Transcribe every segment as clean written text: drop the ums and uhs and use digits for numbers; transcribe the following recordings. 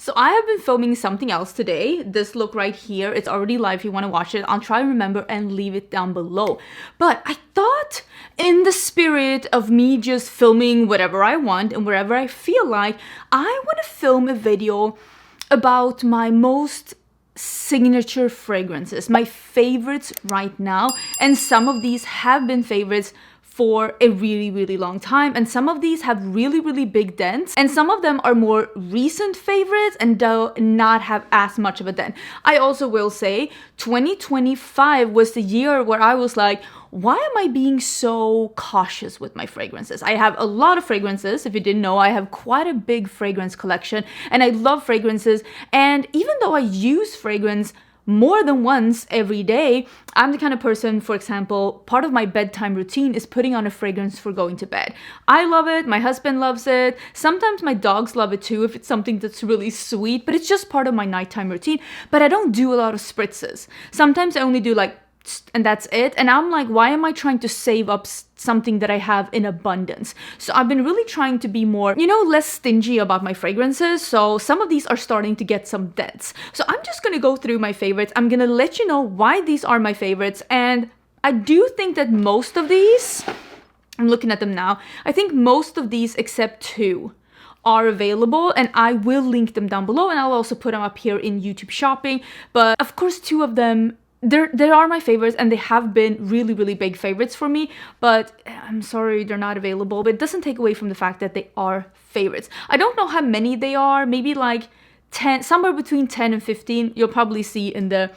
So I have been filming something else today. This look right here, it's already live if you want to watch it. I'll try and remember and leave it down below. But I thought, in the spirit of me just filming whatever I want and wherever I feel like, I want to film a video about my most signature fragrances, my favorites right now. And some of these have been favorites for a really long time, and some of these have really big dents, and some of them are more recent favorites and do not have as much of a dent. I also will say 2025 was the year where I was like, why am I being so cautious with my fragrances? I have a lot of fragrances. If you didn't know, I have quite a big fragrance collection, and I love fragrances. And even though I use fragrance more than once every day, I'm the kind of person, for example, part of my bedtime routine is putting on a fragrance for going to bed. I love it, my husband loves it, sometimes my dogs love it too if it's something that's really sweet, but it's just part of my nighttime routine. But I don't do a lot of spritzes. Sometimes I only do like, and that's it. And I'm like, why am I trying to save up something that I have in abundance? So I've been really trying to be more, less stingy about my fragrances. So some of these are starting to get some dents. So I'm just gonna go through my favorites. I'm gonna let you know why these are my favorites. And I do think that most of these, I'm looking at them now, I think most of these except 2 are available, and I will link them down below, and I'll also put them up here in YouTube shopping. But of course 2 of them, they are my favorites, and they have been really big favorites for me, but I'm sorry they're not available. But it doesn't take away from the fact that they are favorites. I don't know how many they are, maybe like 10, somewhere between 10 and 15. You'll probably see in the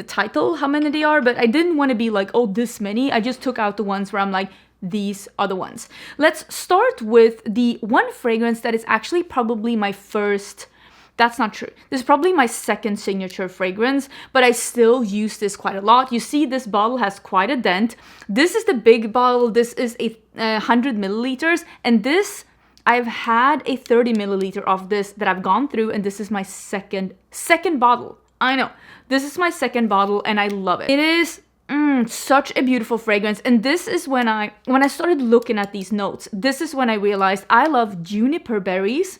title how many they are, but I didn't want to be like, oh, this many. I just took out the ones where I'm like, these are the ones. Let's start with the one fragrance that is actually probably my first. That's not true. This is probably my second signature fragrance, but I still use this quite a lot. You see this bottle has quite a dent. This is the big bottle. This is a 100 milliliters, and this, I've had a 30 milliliter of this that I've gone through, and this is my second bottle. I know. This is my second bottle, and I love it. It is such a beautiful fragrance, and this is when I started looking at these notes. This is when I realized I love juniper berries,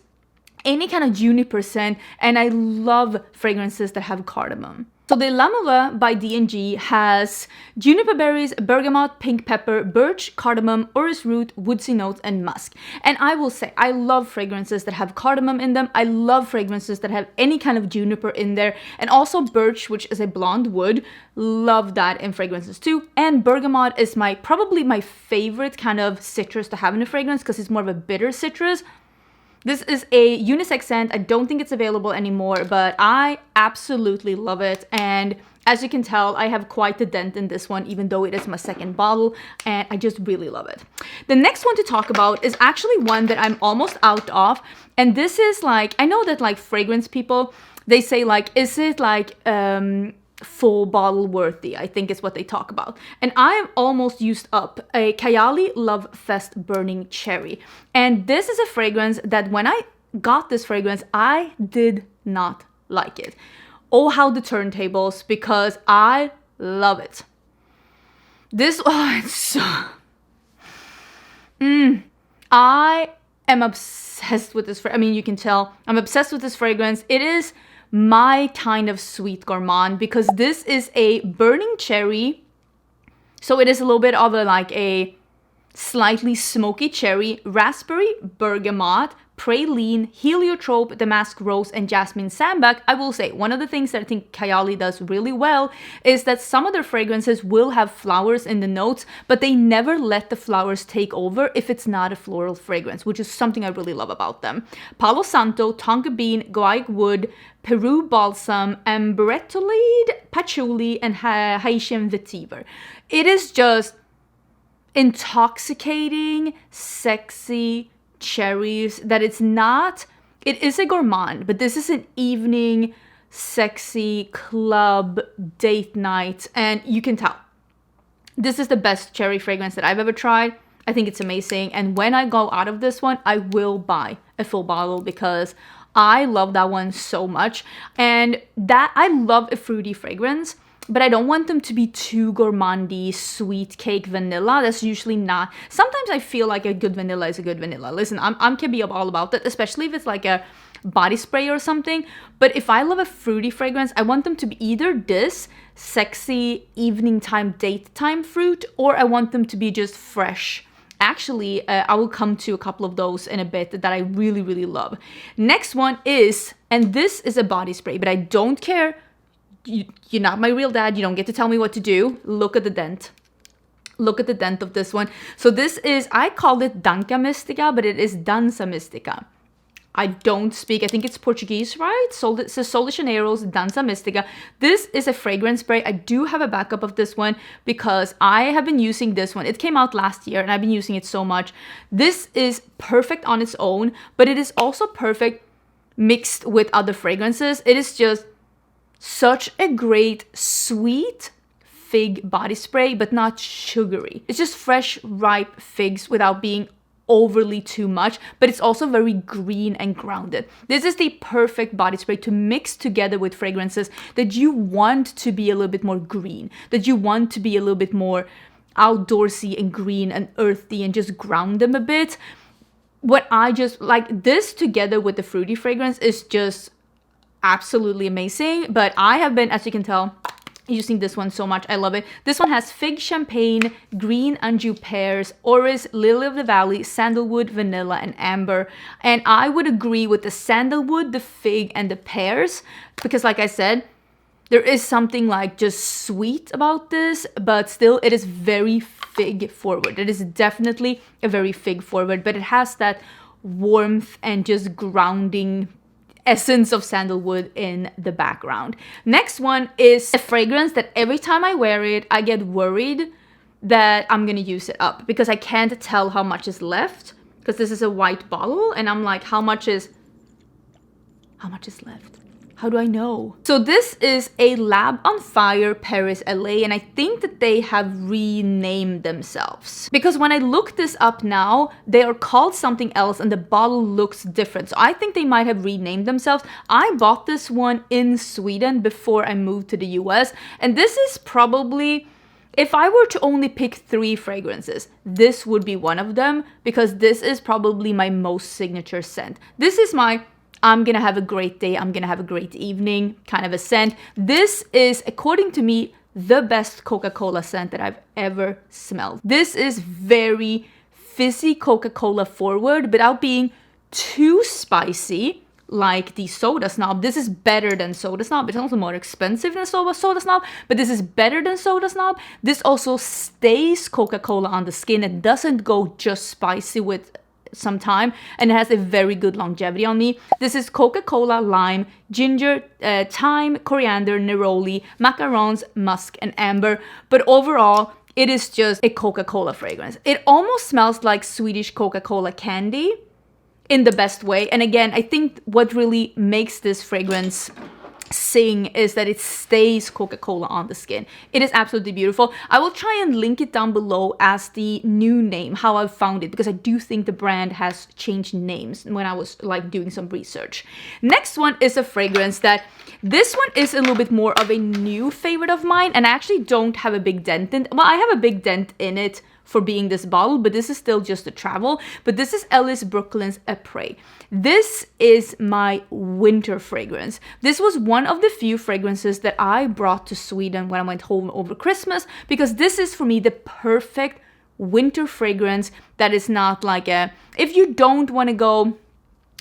any kind of juniper scent, and I love fragrances that have cardamom. So the L'Amoureux by D&G has juniper berries, bergamot, pink pepper, birch, cardamom, orris root, woodsy notes, and musk. And I will say, I love fragrances that have cardamom in them. I love fragrances that have any kind of juniper in there. And also birch, which is a blonde wood. Love that in fragrances too. And bergamot is probably my favorite kind of citrus to have in a fragrance, because it's more of a bitter citrus. This is a unisex scent. I don't think it's available anymore, but I absolutely love it. And as you can tell, I have quite the dent in this one, even though it is my second bottle, and I just really love it. The next one to talk about is actually one that I'm almost out of. And this is like, I know that like fragrance people, they say like, is it like full bottle worthy, I think is what they talk about. And I am almost used up a Kayali LoveFest Burning Cherry. And this is a fragrance that when I got this fragrance, I did not like it. Oh, how the turntables, because I love it. This, oh, it's so... I am obsessed with this. I mean, you can tell I'm obsessed with this fragrance. It is my kind of sweet gourmand, because this is a burning cherry. So it is a little bit of a slightly smoky cherry, raspberry, bergamot, praline, heliotrope, damask rose, and jasmine sambac. I will say, one of the things that I think Kayali does really well is that some of their fragrances will have flowers in the notes, but they never let the flowers take over if it's not a floral fragrance, which is something I really love about them. Palo Santo, tonka bean, guaiac wood, Peru balsam, ambretolide, patchouli, and Haitian vetiver. It is just intoxicating, sexy cherries that it is a gourmand, but this is an evening, sexy club date night, and you can tell. This is the best cherry fragrance that I've ever tried. I think it's amazing, and when I go out of this one, I will buy a full bottle because I love that one so much. And that, I love a fruity fragrance, but I don't want them to be too gourmandy, sweet cake vanilla. That's usually not. Sometimes I feel like a good vanilla is a good vanilla. Listen, I'm can be all about that, especially if it's like a body spray or something. But if I love a fruity fragrance, I want them to be either this sexy evening time, date time fruit, or I want them to be just fresh. Actually, I will come to a couple of those in a bit that I really, really love. Next one is, and this is a body spray, but I don't care. You're not my real dad. You don't get to tell me what to do. Look at the dent. Look at the dent of this one. So this is, I called it Danca Mistica, but it is Dança Mistica. I don't speak, I think it's Portuguese, right? So it says Sol de Janeiro's Dança Mistica. This is a fragrance spray. I do have a backup of this one because I have been using this one. It came out last year and I've been using it so much. This is perfect on its own, but it is also perfect mixed with other fragrances. It is just such a great sweet fig body spray, but not sugary. It's just fresh, ripe figs without being overly too much, but it's also very green and grounded. This is the perfect body spray to mix together with fragrances that you want to be a little bit more green, that you want to be a little bit more outdoorsy and green and earthy and just ground them a bit. What I just like, this together with the fruity fragrance is just absolutely amazing. But I have been, as you can tell, using this one so much. I love it. This one has fig champagne, green anjou pears, orris, lily of the valley, sandalwood, vanilla, and amber. And I would agree with the sandalwood, the fig, and the pears, because like I said, there is something like just sweet about this, but still it is very fig forward. It is definitely a very fig forward, but it has that warmth and just grounding essence of sandalwood in the background. Next one is a fragrance that every time I wear it, I get worried that I'm gonna use it up because I can't tell how much is left, because this is a white bottle and I'm like, how much is left? How do I know? So this is a Lab on Fire Paris LA, and I think that they have renamed themselves. Because when I look this up now, they are called something else and the bottle looks different. So I think they might have renamed themselves. I bought this one in Sweden before I moved to the US, and this is probably, if I were to only pick 3 fragrances, this would be one of them, because this is probably my most signature scent. This is my I'm gonna have a great day, I'm gonna have a great evening kind of a scent. This is, according to me, the best Coca-Cola scent that I've ever smelled. This is very fizzy Coca-Cola forward without being too spicy like the Soda Snob. This is better than Soda Snob. It's also more expensive than Soda Snob, but this is better than Soda Snob. This also stays Coca-Cola on the skin. It doesn't go just spicy with some time, and it has a very good longevity on me. This is Coca-Cola, lime, ginger, thyme, coriander, neroli, macarons, musk, and amber. But overall, it is just a Coca-Cola fragrance. It almost smells like Swedish Coca-Cola candy in the best way. And again, I think what really makes this fragrance sing is that it stays Coca-Cola on the skin. It is absolutely beautiful. I will try and link it down below as the new name, how I found it, because I do think the brand has changed names when I was like doing some research. Next one is a fragrance that, this one is a little bit more of a new favorite of mine, and I actually don't have a big dent in, well, I have a big dent in it for being this bottle, but this is still just a travel. But this is Ellis Brooklyn's Après. This is my winter fragrance. This was one of the few fragrances that I brought to Sweden when I went home over Christmas, because this is for me the perfect winter fragrance that is not like a, if you don't want to go,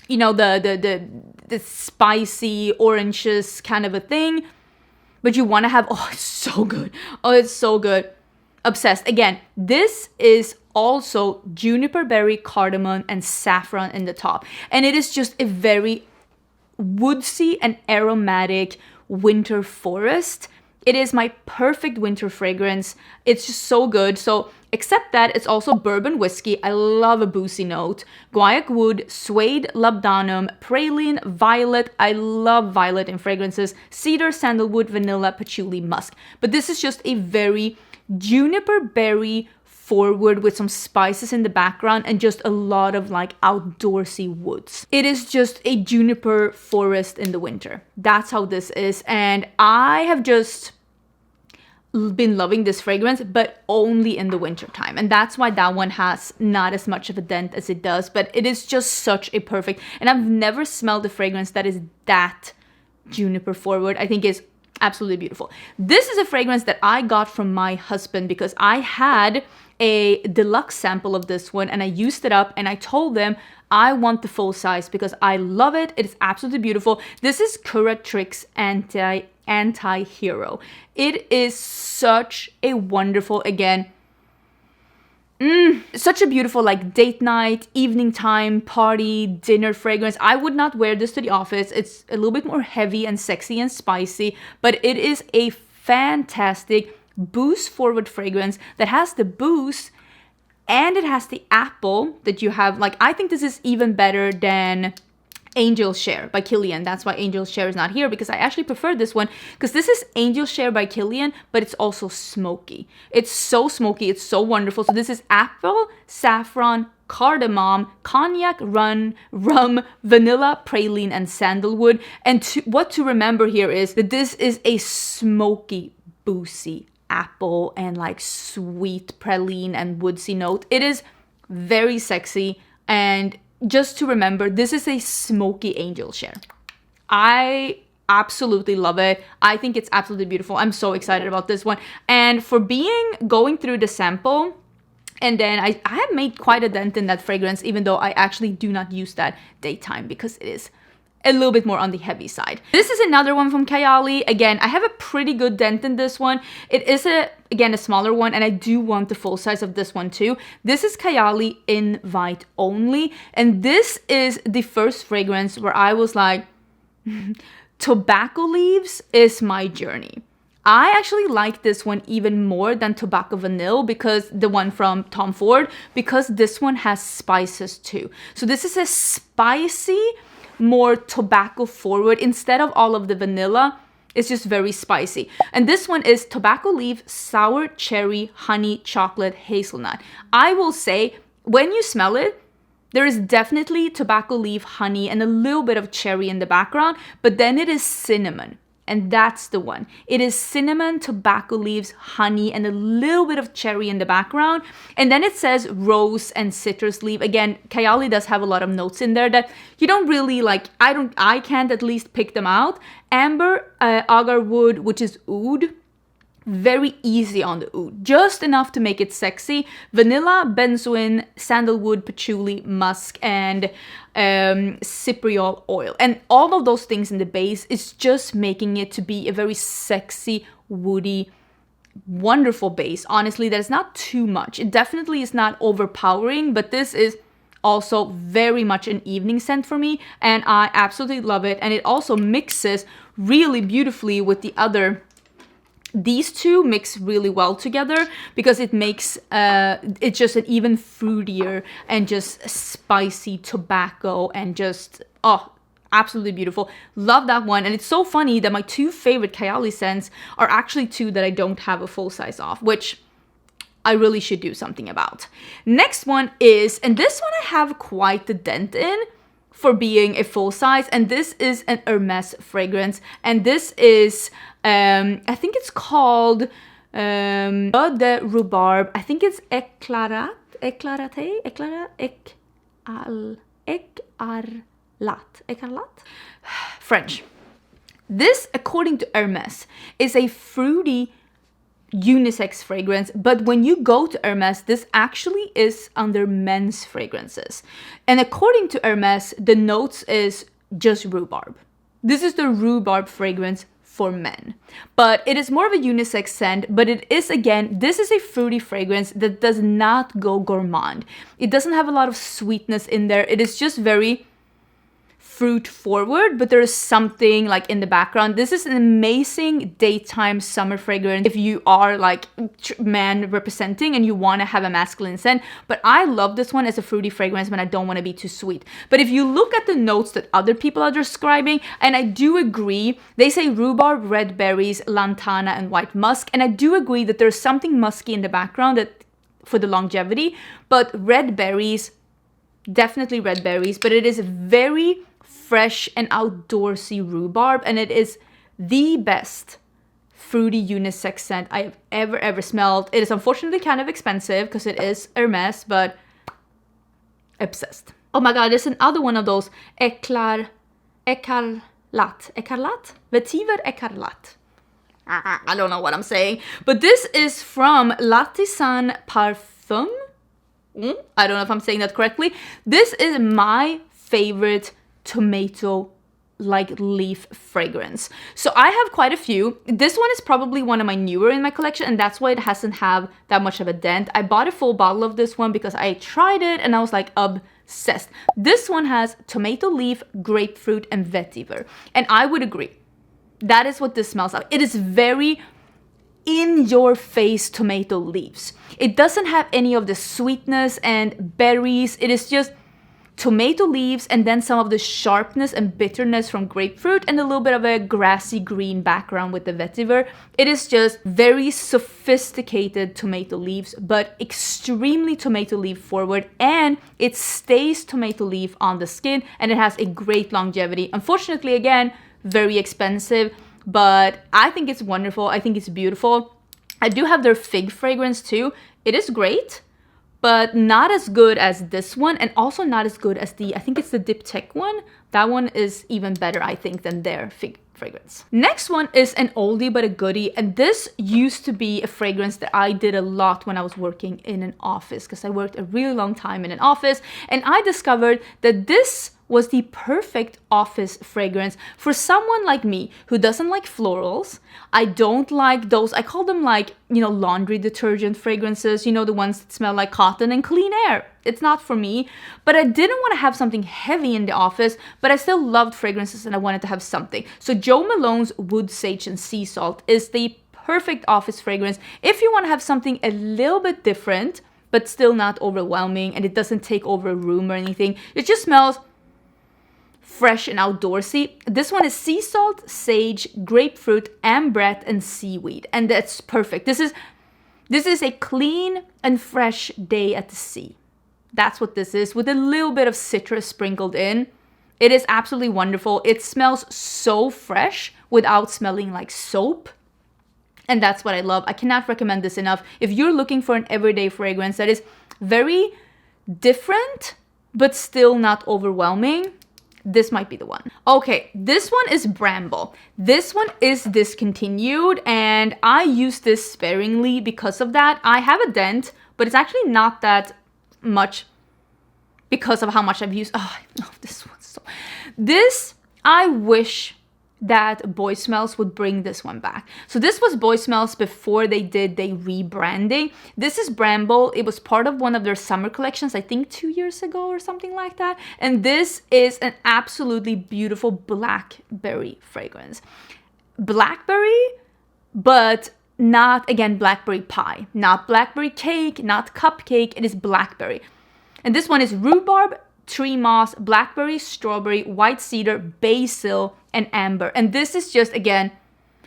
you know, the spicy oranges kind of a thing, but you want to have, oh, it's so good. Oh, it's so good. Obsessed. Again, this is also juniper berry, cardamom, and saffron in the top. And it is just a very woodsy and aromatic winter forest. It is my perfect winter fragrance. It's just so good. So, except that it's also bourbon whiskey. I love a boozy note. Guaiac wood, suede, labdanum, praline, violet. I love violet in fragrances. Cedar, sandalwood, vanilla, patchouli, musk. But this is just a very juniper berry forward with some spices in the background and just a lot of like outdoorsy woods. It is just a juniper forest in the winter. That's how this is. And I have just, been loving this fragrance, but only in the winter time, and that's why that one has not as much of a dent as it does. But it is just such a perfect, and I've never smelled a fragrance that is that juniper forward. I think is absolutely beautiful. This is a fragrance that I got from my husband because I had a deluxe sample of this one and I used it up, and I told them I want the full size because I love it. It is absolutely beautiful. This is Curatrix Antihero. It is such a wonderful, again, such a beautiful like date night, evening time, party, dinner fragrance. I would not wear this to the office. It's a little bit more heavy and sexy and spicy, but it is a fantastic booze forward fragrance that has the booze and it has the apple that you have. Like, I think this is even better than Angel Share by Kilian. That's why Angel Share is not here, because I actually prefer this one, because this is Angel Share by Kilian, but it's also smoky. It's so smoky. It's so wonderful. So this is apple, saffron, cardamom, cognac, rum, vanilla, praline, and sandalwood. And what to remember here is that this is a smoky, boozy apple and like sweet praline and woodsy note. It is very sexy, and just to remember, this is a smoky Angel Share. I absolutely love it. I think it's absolutely beautiful. I'm so excited about this one. And for going through the sample, and then I have made quite a dent in that fragrance, even though I actually do not use that daytime because it is a little bit more on the heavy side. This is another one from Kayali. Again, I have a pretty good dent in this one. It is again a smaller one, and I do want the full size of this one too. This is Kayali Invite Only, and this is the first fragrance where I was like, tobacco leaves is my journey. I actually like this one even more than Tobacco Vanille, because the one from Tom Ford, because this one has spices too. So this is a spicy, more tobacco forward. Instead of all of the vanilla, it's just very spicy. And this one is tobacco leaf, sour cherry, honey, chocolate, hazelnut. I will say, when you smell it, there is definitely tobacco leaf, honey, and a little bit of cherry in the background, but then it is cinnamon. And that's the one. It is cinnamon, tobacco leaves, honey, and a little bit of cherry in the background. And then it says rose and citrus leaf. Again, Kayali does have a lot of notes in there that you don't really like. I can't at least pick them out. Amber, agar wood, which is oud. Very easy on the oud, just enough to make it sexy. Vanilla, benzoin, sandalwood, patchouli, musk, and cypriol oil. And all of those things in the base is just making it to be a very sexy, woody, wonderful base. Honestly, that is not too much. It definitely is not overpowering, but this is also very much an evening scent for me, and I absolutely love it. And it also mixes really beautifully with the other. These two mix really well together because it makes it's just an even fruitier and just spicy tobacco, and just, oh, absolutely beautiful. Love that one. And it's so funny that my two favorite Kayali scents are actually two that I don't have a full size of, which I really should do something about. Next one is, and this one I have quite the dent in for being a full size, and this is an Hermès fragrance, and this is I think it's called de rhubarbe. I think it's écarlate, French. This, according to Hermès, is a fruity unisex fragrance, but when you go to Hermès, this actually is under men's fragrances. And according to Hermès, the notes is just rhubarbe. This is the rhubarbe fragrance for men, but it is more of a unisex scent. But it is, again, this is a fruity fragrance that does not go gourmand. It doesn't have a lot of sweetness in there. It is just very fruit forward, but there is something like in the background. This is an amazing daytime summer fragrance if you are like man representing and you want to have a masculine scent. But I love this one as a fruity fragrance when I don't want to be too sweet. But if you look at the notes that other people are describing, and I do agree, they say rhubarb, red berries, lantana, and white musk, and I do agree that there's something musky in the background that for the longevity. But red berries, definitely red berries, but it is very fresh and outdoorsy rhubarb, and it is the best fruity unisex scent I have ever smelled. It is unfortunately kind of expensive because it is Hermès, but obsessed. Oh my god, there's another one of those écarlate. Vetiver écarlate. I don't know what I'm saying, but this is from L'artisan Parfum. I don't know if I'm saying that correctly. This is my favorite tomato like leaf fragrance. So I have quite a few. This one is probably one of my newer in my collection, and that's why it hasn't have that much of a dent. I bought a full bottle of this one because I tried it and I was like obsessed. This one has tomato leaf, grapefruit, and vetiver, and I would agree. That is what this smells like. It is very in your face tomato leaves. It doesn't have any of the sweetness and berries. It is just tomato leaves and then some of the sharpness and bitterness from grapefruit and a little bit of a grassy green background with the vetiver. It is just very sophisticated tomato leaves, but extremely tomato leaf forward, and it stays tomato leaf on the skin, and it has a great longevity. Unfortunately, again, very expensive, but I think it's wonderful. I think it's beautiful. I do have their fig fragrance too. It is great, but not as good as this one, and also not as good as I think it's the Diptyque one. That one is even better, I think, than their fig fragrance. Next one is an oldie but a goodie, and this used to be a fragrance that I did a lot when I was working in an office, because I worked a really long time in an office, and I discovered that this was the perfect office fragrance for someone like me who doesn't like florals. I don't like those, I call them like, you know, laundry detergent fragrances, you know, the ones that smell like cotton and clean air. It's not for me, but I didn't want to have something heavy in the office, but I still loved fragrances and I wanted to have something. So Jo Malone's Wood Sage and Sea Salt is the perfect office fragrance if you want to have something a little bit different, but still not overwhelming, and it doesn't take over a room or anything. It just smells fresh and outdoorsy. This one is sea salt, sage, grapefruit, ambrette, and seaweed, and that's perfect. This is a clean and fresh day at the sea. That's what this is, with a little bit of citrus sprinkled in. It is absolutely wonderful. It smells so fresh without smelling like soap, and that's what I love. I cannot recommend this enough. If you're looking for an everyday fragrance that is very different but still not overwhelming, this might be the one. Okay, this one is Bramble. This one is discontinued, and I use this sparingly because of that. I have a dent, but it's actually not that much because of how much I've used. Oh, I love this one so. This, I wish that Boy Smells would bring this one back. So this was Boy Smells before they did the rebranding. This is Bramble. It was part of one of their summer collections, I think 2 years ago or something like that. And this is an absolutely beautiful blackberry fragrance. Blackberry, but not, again, blackberry pie. Not blackberry cake, not cupcake. It is blackberry. And this one is rhubarbe, tree moss, blackberry, strawberry, white cedar, basil, and amber. And this is just, again,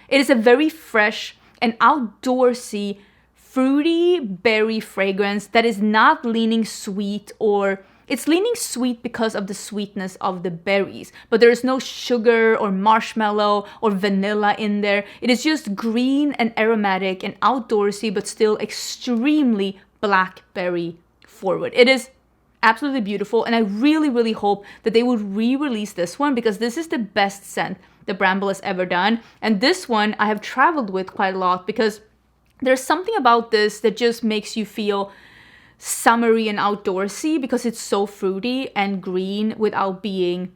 it is a very fresh and outdoorsy, fruity berry fragrance that is not leaning sweet, or it's leaning sweet because of the sweetness of the berries, but there is no sugar or marshmallow or vanilla in there. It is just green and aromatic and outdoorsy, but still extremely blackberry forward. It is absolutely beautiful, and I really hope that they would re-release this one, because this is the best scent that Bramble has ever done. And this one I have traveled with quite a lot, because there's something about this that just makes you feel summery and outdoorsy, because it's so fruity and green without being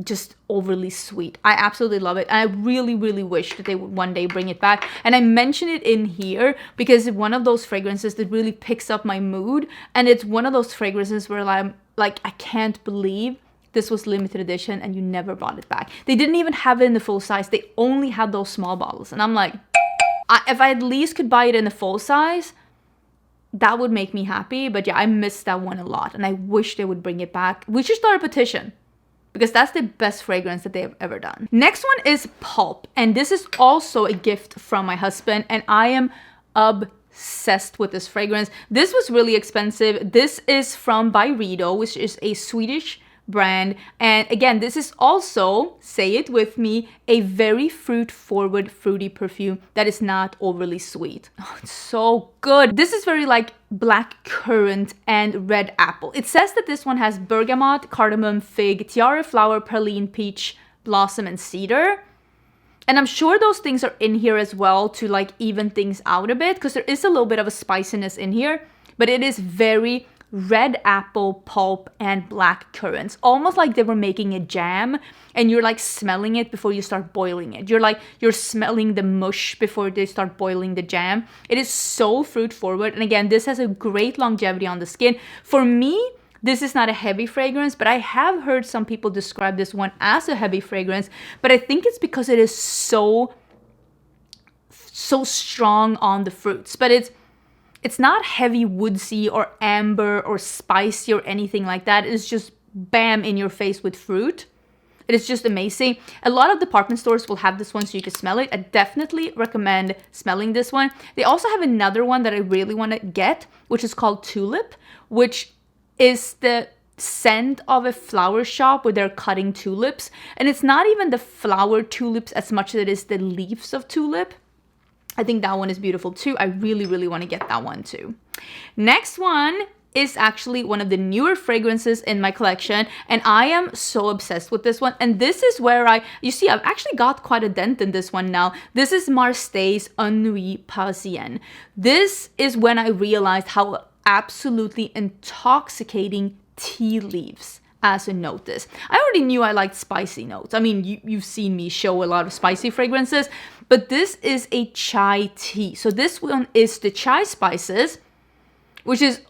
just overly sweet. I absolutely love it, and I really wish that they would one day bring it back. And I mention it in here because it's one of those fragrances that really picks up my mood, and it's one of those fragrances where I'm like, I can't believe this was limited edition and you never brought it back. They didn't even have it in the full size. They only had those small bottles, and I'm like, if I at least could buy it in the full size, that would make me happy. But yeah, I missed that one a lot, and I wish they would bring it back. We should start a petition, because that's the best fragrance that they have ever done. Next one is Pulp, and this is also a gift from my husband, and I am obsessed with this fragrance. This was really expensive. This is from Byredo, which is a Swedish brand. And again, this is also, say it with me, a very fruit-forward, fruity perfume that is not overly sweet. Oh, it's so good. This is very like black currant and red apple. It says that this one has bergamot, cardamom, fig, tiara flower, praline, peach, blossom, and cedar. And I'm sure those things are in here as well to like even things out a bit, because there is a little bit of a spiciness in here, but it is very red apple pulp and black currants, almost like they were making a jam and you're like smelling it before you start boiling it. You're smelling the mush before they start boiling the jam. It is so fruit forward, and again, this has a great longevity on the skin. For me, this is not a heavy fragrance, but I have heard some people describe this one as a heavy fragrance, but I think it's because it is so strong on the fruits. But it's not heavy woodsy or amber or spicy or anything like that. It's just bam in your face with fruit. It is just amazing. A lot of department stores will have this one so you can smell it. I definitely recommend smelling this one. They also have another one that I really want to get, which is called Tulip, which is the scent of a flower shop where they're cutting tulips. And it's not even the flower tulips as much as it is the leaves of tulip. I think that one is beautiful too. I really, really want to get that one too. Next one is actually one of the newer fragrances in my collection, and I am so obsessed with this one. And this is where you see, I've actually got quite a dent in this one now. This is Marsté's Nuit Parisienne. This is when I realized how absolutely intoxicating tea leaves as a note is. I already knew I liked spicy notes. I mean, you've seen me show a lot of spicy fragrances, but this is a chai tea. So this one is the chai spices, which is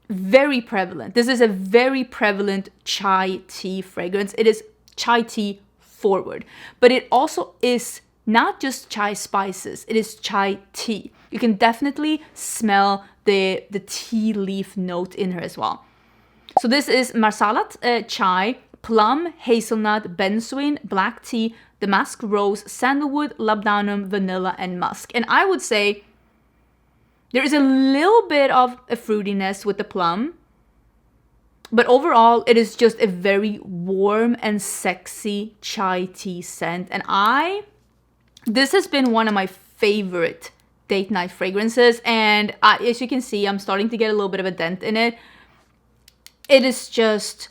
very prevalent. This is a very prevalent chai tea fragrance. It is chai tea forward, but it also is not just chai spices, it is chai tea. You can definitely smell the tea leaf note in her as well. So this is Marsalat chai, plum, hazelnut, benzoin, black tea, damask rose, sandalwood, labdanum, vanilla, and musk. And I would say there is a little bit of a fruitiness with the plum, but overall it is just a very warm and sexy chai tea scent. And this has been one of my favorite date night fragrances, and as you can see, I'm starting to get a little bit of a dent in it. It is just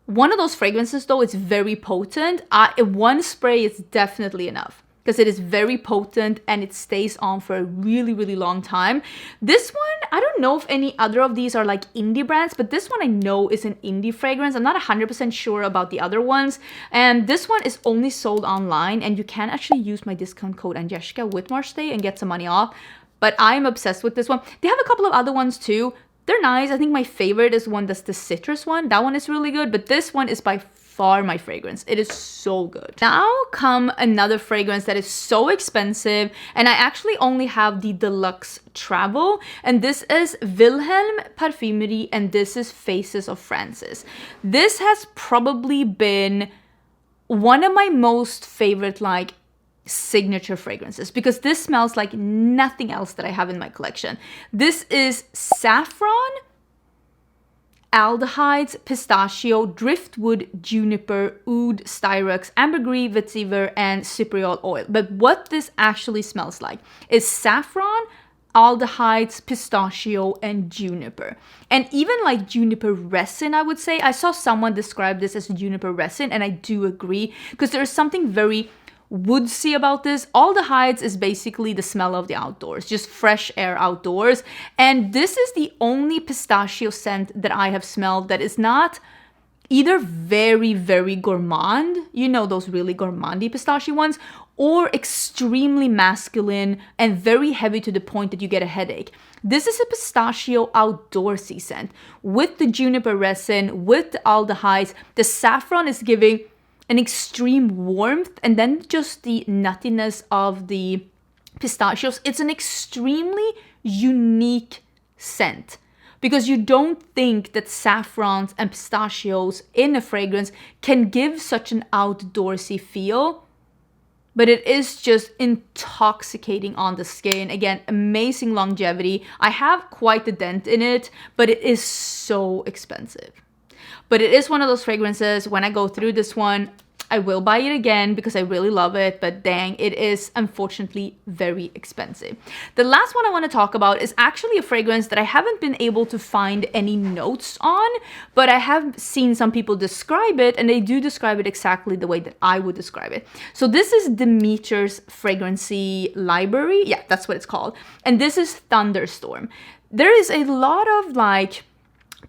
one of those fragrances, though. It's very potent. One spray is definitely enough because it is very potent and it stays on for a really, really long time. This one, I don't know if any other of these are like indie brands, but this one I know is an indie fragrance. I'm not 100% sure about the other ones. And this one is only sold online, and you can actually use my discount code Angelica with Marsté and get some money off. But I'm obsessed with this one. They have a couple of other ones too. They're nice. I think my favorite is one that's the citrus one. That one is really good, but this one is by far my fragrance. It is so good. Now come another fragrance that is so expensive, and I actually only have the deluxe travel, and this is Vilhelm Parfumerie, and this is Faces of Francis. This has probably been one of my most favorite like signature fragrances because this smells like nothing else that I have in my collection. This is saffron, aldehydes, pistachio, driftwood, juniper, oud, styrax, ambergris, vetiver, and cypriol oil. But what this actually smells like is saffron, aldehydes, pistachio, and juniper. And even like juniper resin, I would say. I saw someone describe this as juniper resin, and I do agree because there is something very woodsy about this. Aldehydes is basically the smell of the outdoors, just fresh air outdoors. And this is the only pistachio scent that I have smelled that is not either very, very gourmand, you know, those really gourmandy pistachio ones, or extremely masculine and very heavy to the point that you get a headache. This is a pistachio outdoorsy scent with the juniper resin, with the aldehydes. The saffron is giving an extreme warmth, and then just the nuttiness of the pistachios. It's an extremely unique scent because you don't think that saffrons and pistachios in a fragrance can give such an outdoorsy feel, but it is just intoxicating on the skin. Again, amazing longevity. I have quite a dent in it, but it is so expensive. But it is one of those fragrances, when I go through this one, I will buy it again because I really love it, but dang, it is unfortunately very expensive. The last one I want to talk about is actually a fragrance that I haven't been able to find any notes on, but I have seen some people describe it, and they do describe it exactly the way that I would describe it. So this is Demeter's Fragrancy Library. Yeah, that's what it's called. And this is Thunderstorm. There is a lot of like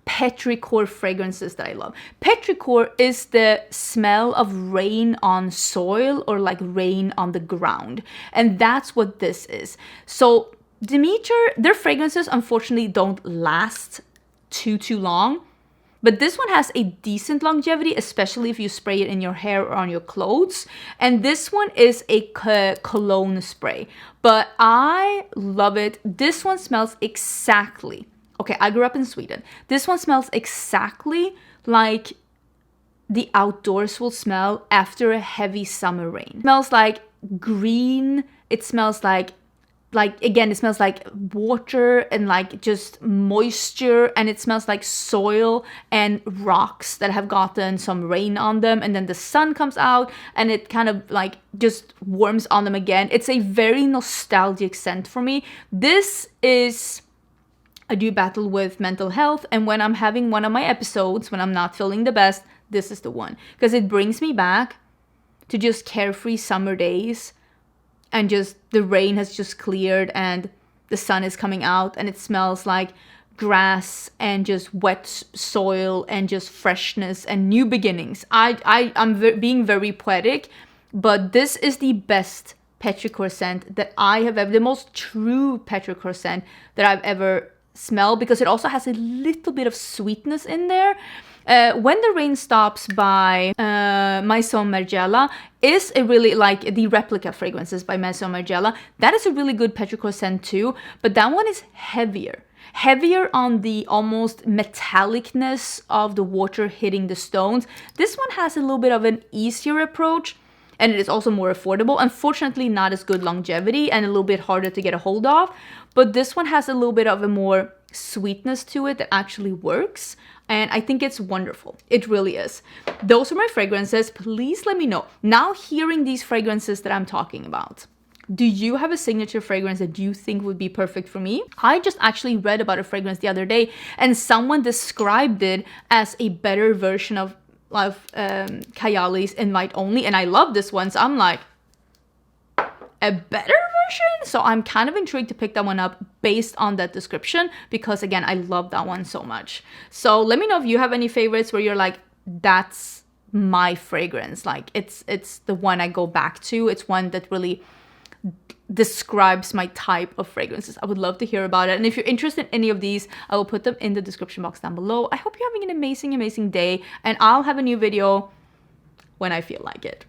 petrichor fragrances that I love. Petrichor is the smell of rain on soil or like rain on the ground. And that's what this is. So Demeter, their fragrances unfortunately don't last too long. But this one has a decent longevity, especially if you spray it in your hair or on your clothes. And this one is a cologne spray. But I love it. This one smells exactly... Okay, I grew up in Sweden. This one smells exactly like the outdoors will smell after a heavy summer rain. It smells like green. It smells like again, it smells like water and like just moisture, and it smells like soil and rocks that have gotten some rain on them, and then the sun comes out and it kind of like just warms on them again. It's a very nostalgic scent for me. This is... I do battle with mental health, and when I'm having one of my episodes, when I'm not feeling the best, this is the one. Because it brings me back to just carefree summer days, and just the rain has just cleared and the sun is coming out, and it smells like grass and just wet soil and just freshness and new beginnings. I'm being very poetic, but this is the best petrichor scent that I have ever, the most true petrichor scent that I've ever smell, because it also has a little bit of sweetness in there. When the Rain Stops by Maison Margiela is a really, like the replica fragrances by Maison Margiela, that is a really good petrichor scent too, but that one is heavier on the almost metallicness of the water hitting the stones. This one has a little bit of an easier approach, and it is also more affordable. Unfortunately, not as good longevity and a little bit harder to get a hold of. But this one has a little bit of a more sweetness to it that actually works. And I think it's wonderful. It really is. Those are my fragrances. Please let me know. Now, hearing these fragrances that I'm talking about, do you have a signature fragrance that you think would be perfect for me? I just actually read about a fragrance the other day, and someone described it as a better version of Kayali's Invite Only, and I love this one, so I'm like, a better version? So I'm kind of intrigued to pick that one up based on that description, because again, I love that one so much. So let me know if you have any favorites where you're like, that's my fragrance, like it's the one I go back to. It's one that really describes my type of fragrances. I would love to hear about it. And if you're interested in any of these, I will put them in the description box down below. I hope you're having an amazing day, and I'll have a new video when I feel like it.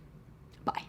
Bye.